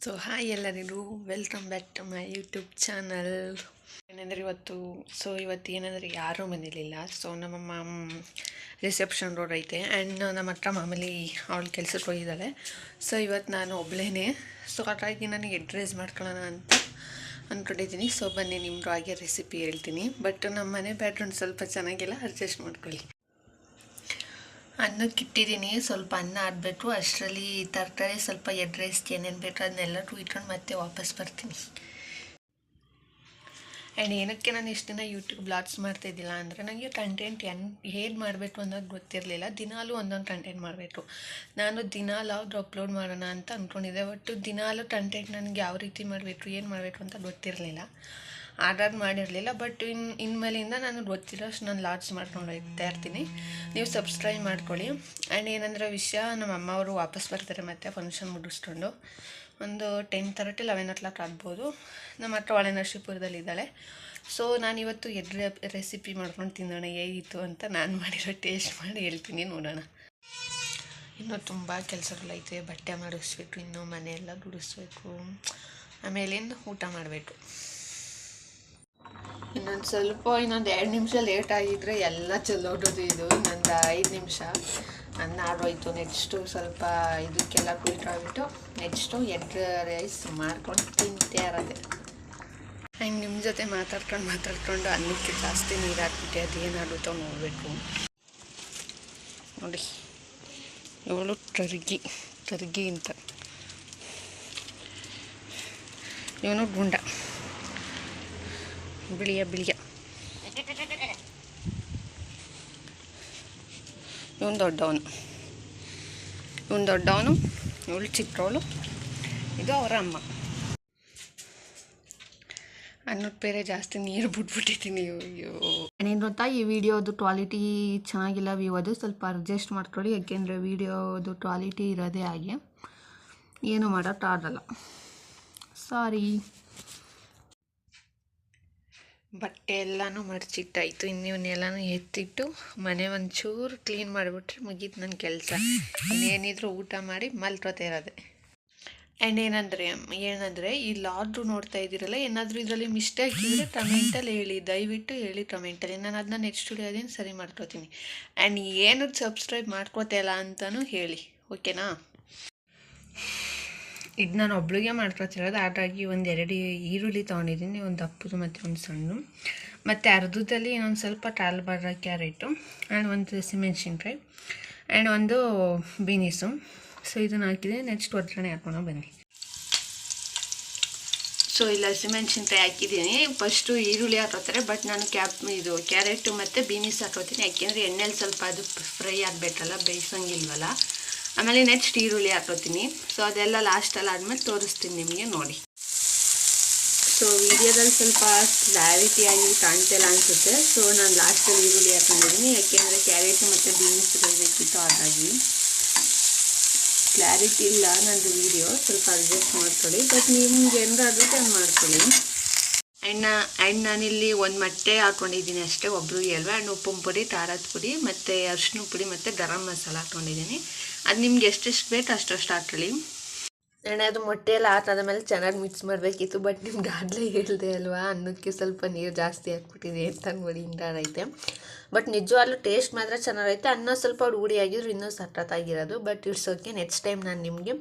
So hi ಎಲ್ಲರಿಗೂ welcome back to my YouTube channel. ಏನಂದರೆ ಇವತ್ತು ಏನಂದರೆ ಯಾರೂ ಮನೇಲಿಲ್ಲ. ಸೊ ನಮ್ಮಮ್ಮ ರಿಸೆಪ್ಷನ್ ರೋಡ್ ಐತೆ ಆ್ಯಂಡ್ ನಮ್ಮ ಹತ್ರ ಮಾಮೂಲಿ ಅವಳು ಕೆಲ್ಸಕ್ಕೆ ಹೋಗಿದ್ದಾಳೆ. ಸೊ ಇವತ್ತು ನಾನು ಒಬ್ಬಳೇ. ಸೊ ಹಾಗಾಗಿ ನನಗೆ ಎಗ್ ರೈಸ್ ಮಾಡ್ಕೊಳ್ಳೋಣ ಅಂತ ಅಂದ್ಕೊಂಡಿದ್ದೀನಿ. ಸೊ ಬನ್ನಿ ನಿಮ್ಮದು ಹಾಗೆ ರೆಸಿಪಿ ಹೇಳ್ತೀನಿ. ಬಟ್ ನಮ್ಮ ಮನೆ ಬ್ಯಾಕ್ಗ್ರೌಂಡ್ ಸ್ವಲ್ಪ ಚೆನ್ನಾಗಿಲ್ಲ, ಅಡ್ಜಸ್ಟ್ ಮಾಡ್ಕೊಳ್ಳಿ. ಅನ್ನಕ್ಕೆ ಇಟ್ಟಿದ್ದೀನಿ, ಸ್ವಲ್ಪ ಅನ್ನ ಆಡಬೇಕು. ಅಷ್ಟರಲ್ಲಿ ತರಕಾರಿ ಸ್ವಲ್ಪ ಎಗ್ ರೈಸ್ಗೆ ಏನೇನು ಬೇಕು ಅದನ್ನೆಲ್ಲರೂ ಇಟ್ಕೊಂಡು ಮತ್ತೆ ವಾಪಸ್ ಬರ್ತೀನಿ. ಆ್ಯಂಡ್ ಏನಕ್ಕೆ ನಾನು ಇಷ್ಟು ದಿನ ಯೂಟ್ಯೂಬ್ ಬ್ಲಾಗ್ಸ್ ಮಾಡ್ತಾಯಿದ್ದಿಲ್ಲ ಅಂದರೆ ನನಗೆ ಕಂಟೆಂಟ್ ಹೇಗೆ ಮಾಡಬೇಕು ಅನ್ನೋದು ಗೊತ್ತಿರಲಿಲ್ಲ. ದಿನಾಲೂ ಒಂದೊಂದು ಕಂಟೆಂಟ್ ಮಾಡಬೇಕು. ನಾನು ದಿನಾಲಾದ್ರು ಅಪ್ಲೋಡ್ ಮಾಡೋಣ ಅಂತ ಅಂದ್ಕೊಂಡಿದ್ದೆ. ಬಟ್ ದಿನಾಲೂ ಕಂಟೆಂಟ್ ನನಗೆ ಯಾವ ರೀತಿ ಮಾಡಬೇಕು, ಏನು ಮಾಡಬೇಕು ಅಂತ ಗೊತ್ತಿರಲಿಲ್ಲ, ಆರ್ಡರ್ ಮಾಡಿರಲಿಲ್ಲ. ಬಟ್ ಇನ್ಮೇಲಿಂದ ನನಗೆ ಗೊತ್ತಿರೋಷ್ಟು ನಾನು ಲಾಡ್ಸ್ ಮಾಡ್ಕೊಂಡು ಹೋಗ್ತಾ ಇರ್ತೀನಿ. ನೀವು ಸಬ್ಸ್ಕ್ರೈಬ್ ಮಾಡ್ಕೊಳ್ಳಿ. ಆ್ಯಂಡ್ ಏನಂದರೆ ವಿಷಯ, ನಮ್ಮ ಅಮ್ಮ ಅವರು ವಾಪಸ್ ಬರ್ತಾರೆ ಮತ್ತೆ ಫಂಕ್ಷನ್ ಮುಗಿಸ್ಕೊಂಡು ಒಂದು 10:30 11 ಆಗ್ಬೋದು. ನಮ್ಮ ಹತ್ರ ಹೊಳೆನರಸೀಪುರದಲ್ಲಿದ್ದಾಳೆ. ಸೊ ನಾನಿವತ್ತು ಎಗ್ ರೆಸಿಪಿ ಮಾಡ್ಕೊಂಡು ತಿನ್ನೋಣ ಹೇಗಿತ್ತು ಅಂತ ನಾನು ಮಾಡಿರೋ ಟೇಸ್ಟ್ ಮಾಡಿ ಹೇಳ್ತೀನಿ, ನೋಡೋಣ. ಇನ್ನೂ ತುಂಬ ಕೆಲಸಗಳೈತೆ. ಬಟ್ಟೆ ಮಾಡಿಸ್ಬೇಕು, ಇನ್ನೂ ಮನೆಯೆಲ್ಲ ಗುಡಿಸ್ಬೇಕು, ಆಮೇಲಿಂದ ಊಟ ಮಾಡಬೇಕು. ಇನ್ನೊಂದು 2 ನಿಮಿಷ ಲೇಟ್ ಆಗಿದ್ರೆ ಎಲ್ಲ ಚೆಲ್ಲೋಡೋದು. ಇದು ಇನ್ನೊಂದು 5 ನಿಮಿಷ ಅನ್ನ ಆಗೋಯ್ತು. ನೆಕ್ಸ್ಟು ಸ್ವಲ್ಪ ಇದಕ್ಕೆಲ್ಲ ಕುಯ್ಕೊಂಡ್ಬಿಟ್ಟು ನೆಕ್ಸ್ಟು ಎಗ್ ರೈಸ್ ಮಾಡ್ಕೊಂಡು ತಿಂತೇ ಇರೋದೆ. ಹಂಗೆ ನಿಮ್ಮ ಜೊತೆ ಮಾತಾಡ್ಕೊಂಡು ಅನ್ನಕ್ಕೆ ಜಾಸ್ತಿ ನೀರು ಹಾಕ್ಬಿಟ್ಟೆ, ಅದೇನಾಗುತ್ತೋ ನೋಡಬೇಕು. ನೋಡಿ, ಇವಳು ಟರ್ಗಿ ಅಂತ, ಇವನು ಗುಂಡ, ಬಿಳಿಯ ಇವನು ದೊಡ್ಡವನು, ಇವಳು ಚಿಕ್ಕವಳು, ಇದು ಅವರ ಅಮ್ಮ. ಅನ್ನಕ್ಕೆ ಬೇರೆ ಜಾಸ್ತಿ ನೀರು ಬಿಟ್ಬಿಟ್ಟಿದ್ದೀನಿ. ಅಯ್ಯೋ, ಏನೇನು ಗೊತ್ತಾ, ಈ ವಿಡಿಯೋದು ಕ್ವಾಲಿಟಿ ಚೆನ್ನಾಗಿಲ್ಲ ವ್ಯೂ, ಅದು ಸ್ವಲ್ಪ ಅಡ್ಜಸ್ಟ್ ಮಾಡ್ಕೊಳ್ಳಿ. ಯಾಕೆಂದರೆ ವಿಡಿಯೋದು ಕ್ವಾಲಿಟಿ ಇರೋದೇ ಹಾಗೆ, ಏನು ಮಾಡೋಕ್ಕಾಗಲ್ಲ, ಸಾರಿ. ಬಟ್ಟೆ ಎಲ್ಲನೂ ಮಡಚಿಟ್ಟಾಯಿತು. ಇನ್ನಿವನ್ನೆಲ್ಲನೂ ಎತ್ತಿಟ್ಟು ಮನೆ ಒಂಚೂರು ಕ್ಲೀನ್ ಮಾಡಿಬಿಟ್ರೆ ಮುಗೀತು ನನ್ನ ಕೆಲಸ. ಇನ್ನೇನಿದ್ರು ಊಟ ಮಾಡಿ ಮಲ್ಕೋತಾ ಇರೋದೆ. ಆ್ಯಂಡ್ ಏನಂದರೆ ಈ ಲಾಡ್ರು ನೋಡ್ತಾ ಇದ್ದೀರಲ್ಲ, ಏನಾದರೂ ಇದರಲ್ಲಿ ಮಿಸ್ಟೇಕ್ ಇದ್ದರೆ ಕಮೆಂಟಲ್ಲಿ ಹೇಳಿ, ದಯವಿಟ್ಟು ಹೇಳಿ ಕಮೆಂಟಲ್ಲಿ. ನಾನು ಅದನ್ನ ನೆಕ್ಸ್ಟ್ ವಿಡಿಯೋದಿಂದ ಸರಿ ಮಾಡ್ಕೋತೀನಿ. ಆ್ಯಂಡ್ ಏನು ಸಬ್ಸ್ಕ್ರೈಬ್ ಮಾಡ್ಕೋತಾ ಇಲ್ಲ ಅಂತಲೂ ಹೇಳಿ, ಓಕೆನಾ? ಇದು ನಾನು ಒಬ್ಳಿಗೆ ಮಾಡ್ಕೊತಿರೋದು. ಹಾಗಾಗಿ 2 ಈರುಳ್ಳಿ ತೊಗೊಂಡಿದ್ದೀನಿ, ಒಂದು ದಪ್ಪದು ಮತ್ತು ಒಂದು ಸಣ್ಣ, ಮತ್ತು ಅರ್ಧದಲ್ಲಿ ಇನ್ನೊಂದು ಸ್ವಲ್ಪ ಟಾಲ್ಬಾರ ಕ್ಯಾರೆಟು ಆ್ಯಂಡ್ ಒಂದು ಹಸಿಮೆಣ್ಸಿನ್ಕಾಯಿ ಆ್ಯಂಡ್ ಒಂದು ಬೀನೀಸು. ಸೊ ಇದನ್ನು ಹಾಕಿದ್ದೀನಿ. ನೆಕ್ಸ್ಟ್ ಒಗ್ಗರಣೆ ಹಾಕೊಂಡು ಬನ್ನಿ. ಸೊ ಇಲ್ಲಿ ಹಸಿಮೆಣ್ಸಿನ್ಕಾಯಿ ಹಾಕಿದ್ದೀನಿ. ಫಸ್ಟು ಈರುಳ್ಳಿ ಹಾಕೋತಾರೆ, ಬಟ್ ನಾನು ಕ್ಯಾರೆಟು ಮತ್ತು ಬೀನೀಸ್ ಹಾಕೋತೀನಿ. ಯಾಕೆಂದರೆ ಎಣ್ಣೆಲಿ ಸ್ವಲ್ಪ ಅದು ಫ್ರೈ ಆಗಬೇಕಲ್ಲ, ಬೇಯಿಸೋಂಗಿಲ್ವಲ್ಲ. ಆಮೇಲೆ ನೆಕ್ಸ್ಟ್ ಈರುಳ್ಳಿ ಹಾಕೋತೀನಿ. ಸೊ ಅದೆಲ್ಲ ಲಾಸ್ಟಲ್ಲಿ ಆದಮೇಲೆ ತೋರಿಸ್ತೀನಿ ನಿಮಗೆ, ನೋಡಿ. ಸೊ ವಿಡಿಯೋದಲ್ಲಿ ಸ್ವಲ್ಪ ಕ್ಲಾರಿಟಿಯಾಗಿ ಕಾಣ್ತಿಲ್ಲ ಅನಿಸುತ್ತೆ. ಸೊ ನಾನು ಲಾಸ್ಟಲ್ಲಿ ಈರುಳ್ಳಿ ಹಾಕೊಂಡಿದ್ದೀನಿ, ಯಾಕೆಂದರೆ ಕ್ಯಾರೆಟು ಮತ್ತು ಬೀನ್ಸ್ ಬೇಕಿತ್ತು, ಹಾಗಾಗಿ ಕ್ಲಾರಿಟಿ ಇಲ್ಲ ನಂದು ವಿಡಿಯೋ, ಸ್ವಲ್ಪ ಅಡ್ಜಸ್ಟ್ ಮಾಡ್ಕೊಳ್ಳಿ. ಬಟ್ ನಿಮ್ಗೆ ಹೆಂಗಾಗುತ್ತೆ ಹಂಗೆ ಮಾಡ್ಕೊಳ್ಳಿ. ಆ್ಯಂಡ್ ನಾನಿಲ್ಲಿ ಒಂದು ಮೊಟ್ಟೆ ಹಾಕ್ಕೊಂಡಿದ್ದೀನಿ ಅಷ್ಟೇ, ಒಬ್ರಿಗೆ ಅಲ್ವಾ. ಆ್ಯಂಡ್ ಉಪ್ಪಿನ ಪುಡಿ, ಖಾರದ ಪುಡಿ ಮತ್ತು ಅರಿಶಿನ ಪುಡಿ ಮತ್ತು ಗರಂ ಮಸಾಲ ಹಾಕ್ಕೊಂಡಿದ್ದೀನಿ. ಅದು ನಿಮ್ಗೆ ಎಷ್ಟೆಷ್ಟು ಬೇಕು ಅಷ್ಟು ಹಾಕೊಳ್ಳಿ. ಆ್ಯಂಡ್ ಅದು ಮೊಟ್ಟೆ ಎಲ್ಲ ಹಾಕಾದ್ಮೇಲೆ ಚೆನ್ನಾಗಿ ಮಿಕ್ಸ್ ಮಾಡಬೇಕಿತ್ತು. ಬಟ್ ನಿಮ್ಗೆ ಆಗಲೇ ಹೇಳಿದೆ ಅಲ್ವಾ, ಅನ್ನಕ್ಕೆ ಸ್ವಲ್ಪ ನೀರು ಜಾಸ್ತಿ ಹಾಕ್ಬಿಟ್ಟಿದೆ ಅಂತ ನೋಡಿ ಹಿಂಗಾಗೈತೆ. ಬಟ್ ನಿಜವಾಗ್ಲೂ ಟೇಸ್ಟ್ ಮಾತ್ರ ಚೆನ್ನಾಗೈತೆ. ಅನ್ನ ಸ್ವಲ್ಪ ಹುಡಿ ಆಗಿದ್ರು ಇನ್ನೂ ಸಖತ್ತಾಗಿರೋದು. But it's okay, next time ನಾನು ನಿಮಗೆ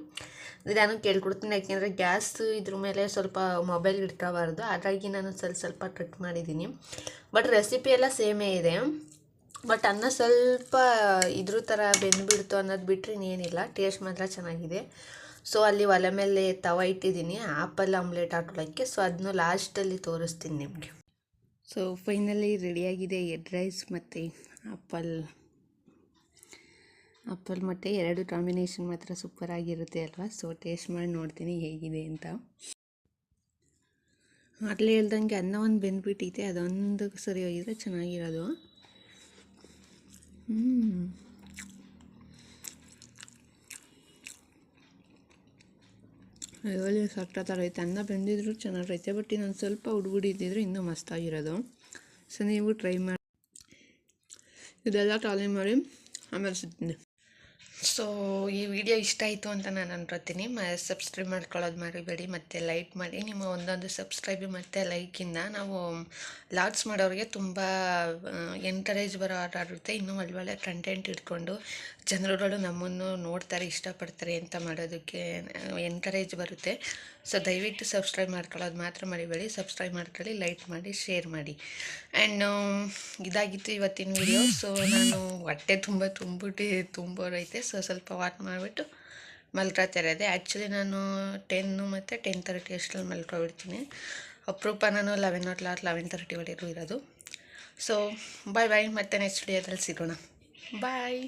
ನಾನು ಕೇಳ್ಕೊಡ್ತೀನಿ. ಯಾಕೆಂದರೆ ಗ್ಯಾಸ್ ಇದ್ರ ಮೇಲೆ ಸ್ವಲ್ಪ ಮೊಬೈಲ್ ಇಟ್ಕೋಬಾರ್ದು, ಹಾಗಾಗಿ ನಾನು ಸ್ವಲ್ಪ ಕಟ್ ಮಾಡಿದ್ದೀನಿ. ಬಟ್ ರೆಸಿಪಿ ಎಲ್ಲ ಸೇಮೇ ಇದೆ. ಬಟ್ ಅನ್ನ ಸ್ವಲ್ಪ ಇದ್ರ ಥರ ಬೆಂದುಬಿಡ್ತು ಅನ್ನೋದು ಬಿಟ್ಟರೆ ಇನ್ನೇನಿಲ್ಲ, ಟೇಸ್ಟ್ ಮಾತ್ರ ಚೆನ್ನಾಗಿದೆ. ಸೊ ಅಲ್ಲಿ ಒಲೆ ಮೇಲೆ ತವ ಇಟ್ಟಿದ್ದೀನಿ ಆಪಲ್ ಆಮ್ಲೆಟ್ ಹಾಕೊಳ್ಳೋಕ್ಕೆ. ಸೊ ಅದನ್ನು ಲಾಸ್ಟಲ್ಲಿ ತೋರಿಸ್ತೀನಿ ನಿಮಗೆ. ಸೊ ಫೈನಲಿ ರೆಡಿಯಾಗಿದೆ ಎಗ್ ರೈಸ್ ಮತ್ತು ಆಪಲ್ ಮತ್ತು 2 ಕಾಂಬಿನೇಷನ್ ಮಾತ್ರ ಸೂಪರಾಗಿರುತ್ತೆ ಅಲ್ವಾ. ಸೊ ಟೇಸ್ಟ್ ಮಾಡಿ ನೋಡ್ತೀನಿ ಹೇಗಿದೆ ಅಂತ. ಆಗಲೇ ಹೇಳ್ದಂಗೆ ಅನ್ನ ಒಂದು ಬೆಂದ್ಬಿಟ್ಟೈತೆ, ಅದೊಂದು ಸರಿ ಹೋಗಿದ್ರೆ ಚೆನ್ನಾಗಿರೋದು. ಒಳ್ಳೆ ಸಖತ್ತಾಗೈತೆ. ಅನ್ನ ಬೆಂದಿದ್ರು ಚೆನ್ನಾಗೈತೆ, ಬಟ್ ಇನ್ನೊಂದು ಸ್ವಲ್ಪ ಹುಡುಗಿದ್ದಿದ್ರೆ ಇನ್ನೂ ಮಸ್ತಾಗಿರೋದು. ಸೊ ನೀವು ಟ್ರೈ ಮಾಡಿ, ಇದೆಲ್ಲ ಟ್ರಾಲಿ ಮಾಡಿ ಆಮೇಲೆ ಸಿಗ್ತೀನಿ. ಸೊ ಈ ವಿಡಿಯೋ ಇಷ್ಟ ಆಯಿತು ಅಂತ ನಾನು ಅನ್ಕೋತೀನಿ. ಸಬ್ಸ್ಕ್ರೈಬ್ ಮಾಡ್ಕೊಳ್ಳೋದು ಮರಿಬೇಡಿ, ಮತ್ತು ಲೈಕ್ ಮಾಡಿ. ನಿಮ್ಮ ಒಂದೊಂದು ಸಬ್ಸ್ಕ್ರೈಬ್ ಮತ್ತು ಲೈಕಿಂದ ನಾವು ಲಾಗ್ಸ್ ಮಾಡೋರಿಗೆ ತುಂಬ ಎನ್ಕರೇಜ್ ಬರೋ ಆಗುತ್ತೆ. ಇನ್ನೂ ಒಳ್ಳೊಳ್ಳೆ ಕಂಟೆಂಟ್ ಇಟ್ಕೊಂಡು ಜನರುಗಳು ನಮ್ಮನ್ನು ನೋಡ್ತಾರೆ, ಇಷ್ಟಪಡ್ತಾರೆ ಅಂತ ಮಾಡೋದಕ್ಕೆ ಎನ್ಕರೇಜ್ ಬರುತ್ತೆ. ಸೊ ದಯವಿಟ್ಟು ಸಬ್ಸ್ಕ್ರೈಬ್ ಮಾಡ್ಕೊಳ್ಳೋದು ಮಾತ್ರ ಮರಿಬೇಡಿ. ಸಬ್ಸ್ಕ್ರೈಬ್ ಮಾಡ್ಕೊಳ್ಳಿ, ಲೈಕ್ ಮಾಡಿ, ಶೇರ್ ಮಾಡಿ. ಆ್ಯಂಡ್ ಇದಾಗಿತ್ತು ಇವತ್ತಿನ ವಿಡಿಯೋ. ಸೊ ನಾನು ಹೊಟ್ಟೆ ತುಂಬೋರೈತೆ. ಸೊ ಸ್ವಲ್ಪ ವಾಕ್ ಮಾಡಿಬಿಟ್ಟು ಮಲ್ಕೊತಿರೋದೆ. ಆ್ಯಕ್ಚುಲಿ ನಾನು 10 ಮತ್ತು 10:30 ಅಷ್ಟರಲ್ಲಿ ಮಲ್ಕೊಬಿಡ್ತೀನಿ. ಅಪರೂಪ ನಾನು 11:30 ಇರೋದು. So bye. ಮತ್ತೆ ನೆಕ್ಸ್ಟ್ ವಿಡಿಯೋದಲ್ಲಿ ಸಿಗೋಣ. ಬಾಯ್.